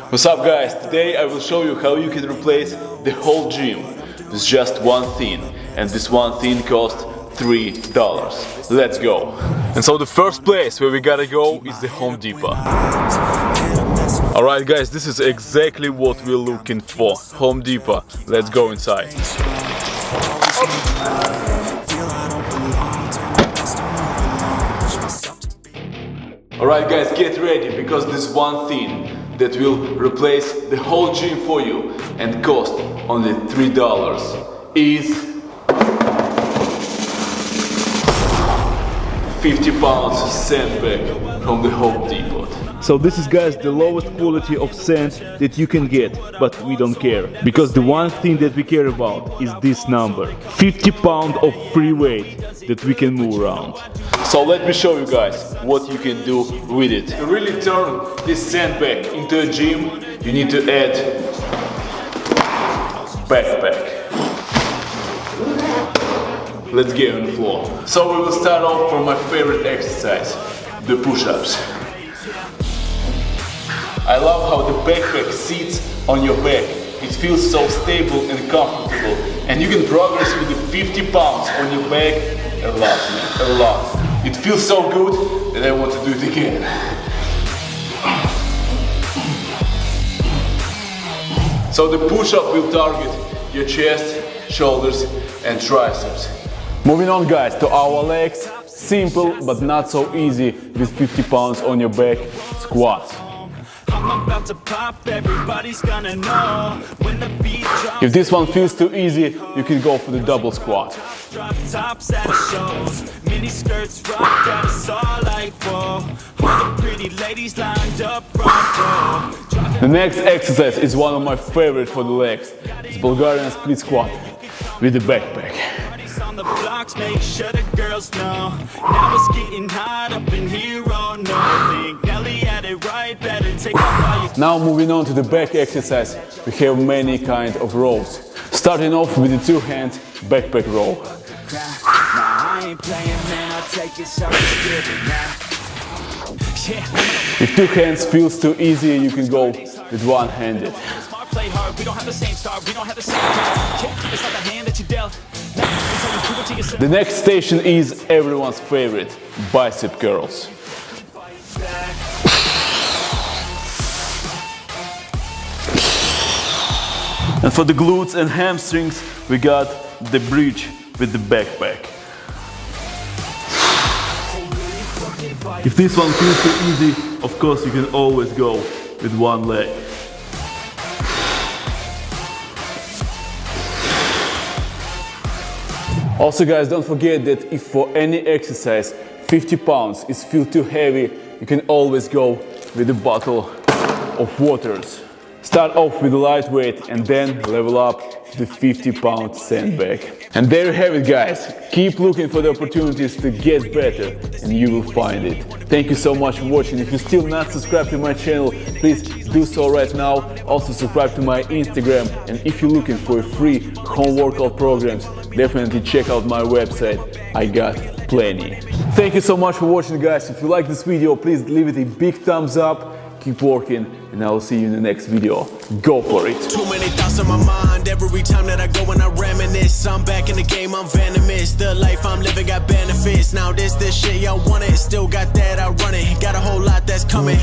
What's up guys, today I will show you how you can replace the whole gym with just one thing, and this one thing costs $3. Let's go! And so the first place where we gotta go is the Home Depot. Alright guys, this is exactly what we're looking for. Home Depot. Let's go inside. Alright guys, get ready, because this one thing that will replace the whole gym for you and cost only $3 is 50 pounds sandbag from the Home Depot. So this is guys the lowest quality of sand that you can get, but we don't care, because the one thing that we care about is this number, 50 pounds of free weight that we can move around. So let me show you guys what you can do with it. To really turn this sandbag into a gym, you need to add backpack. Let's get on the floor. So we will start off from my favorite exercise, the push-ups. I love how the backpack sits on your back. It feels so stable and comfortable, and you can progress with the 50 pounds on your back a lot, man, a lot. It feels so good that I want to do it again. So the push-up will target your chest, shoulders and triceps. Moving on guys to our legs, simple but not so easy with 50 pounds on your back, squats. If this one feels too easy, you can go for the double squat. The next exercise is one of my favorite for the legs. It's Bulgarian split squat with the backpack. On the blocks, make sure the girls know. Now it's getting hot up in here, oh no. Think Nelly had it right, better take off. Now moving on to the back exercise, we have many kind of rows. Starting off with the two-hand backpack row. If two hands feels too easy, you can go with one-handed. The next station is everyone's favorite, bicep curls. And for the glutes and hamstrings, we got the bridge with the backpack. If this one feels too easy, of course you can always go with one leg. Also guys, don't forget that if for any exercise 50 pounds is feel too heavy, you can always go with a bottle of waters. Start off with lightweight and then level up to the 50-pound sandbag. And there you have it guys. Keep looking for the opportunities to get better and you will find it. Thank you so much for watching. If you're still not subscribed to my channel, please do so right now. Also subscribe to my Instagram, and if you're looking for free home workout programs, definitely check out my website. I got plenty. Thank you so much for watching guys. If you like this video, please leave it a big thumbs up. Keep working, and I will see you in the next video. Go for it. Too many thoughts in my mind. Every time that I go and I reminisce, I'm back in the game, I'm venomous. The life I'm living got benefits. Now this shit y'all want it. Still got that, I run it. Got a whole lot that's coming.